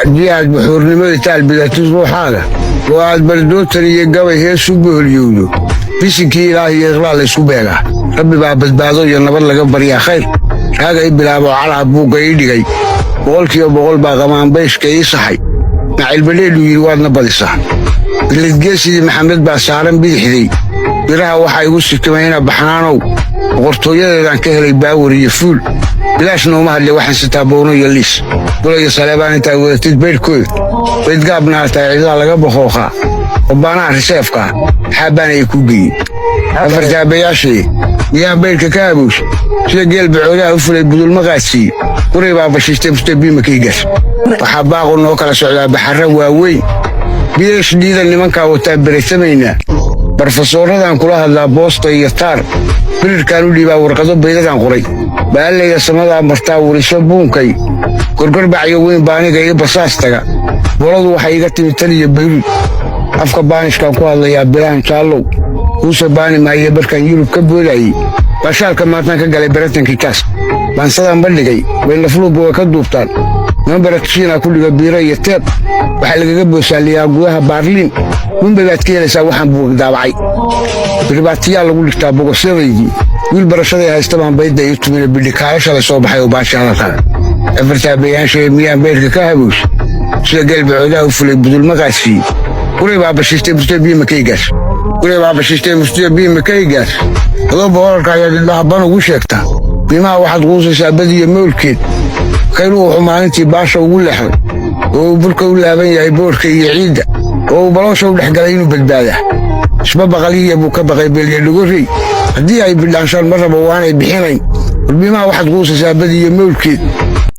جياد بحور نمي تالبدا تزبو حاله وعاد بردوتري يقوي هي سوبه اليودو بيسكي لا يغلا لسوبيغا ربي باب بدبادو ينبر لغا بريا خير هذا بلابو على ابوغا يدغاي boqolkiiba boqol baa qamaan bayska ii saxay macil baleelu yiri waadna badisa bilidgeesidii maxamed baa saaran bidixday biraha waxa igu sitmayna baxnaanow qortooyadeedan ka helay baawar iyo fuul bilaashna uma hadlay waxaan sitaa boono iyo liis golayo saleebaan inta wadatid beerkood weydgaabna taayida laga boqoqa وبانا رسيفكا حابان يكوبي أفرتابياشي يا بيرك كابوش سيقل بعودا وفلي بدول مغاسي قريبا بشيستي مستبي مكيقاس وحباقو نوكا لسعودا بحر واوي بيش ديدا اللي منكا وتابري ثمينا بروفيسور هذا كلها هذا بوسطة يختار بير كانوا لي باورقدو بيدا قري بقال لي يسمى مرتا وريسبون كي كركر بعيوين باني كي بساستغا ولدو waxay iga timid taliya bayri afka baanishka ku hadlaya bilaan taalo uu sabaani maayay barkan Yurub ka boolay bashaalka maanta ka galay baratankii kaas baan sadan bandhigay way la fulugo ka duubtaan nambarkiina kulliga biira iyo teeb waxa laga boosaliyaa gudaha Berlin baad keenaysaa waxaan buu daabacay birbaatiya lagu dhigtaa bogosadeedii wiil barashada haysta baan bayda iyo tumina bidhikaasha la soo baxay oo baashaada kale afartaabayaanshay miyaan beerka ka habuus sida galbi coodaa u fulay budul maqaasi قريبا بشيستي مستبي مكيغاس قريبا بشيستي مستبي مكيغاس هذا بورك يا الله بان وشيكتا بما واحد غوص سابدي مولكيد خيرو حمانتي باشا ولخ وبركه ولا بن يا بورك يعيد وبلوشو دخغلينو بدباده شباب غليه بو كبغي بيل لغوري hadii ay bilaashan maraba waan ay bixinay bima waxad qoys saabadiyo mawlkeed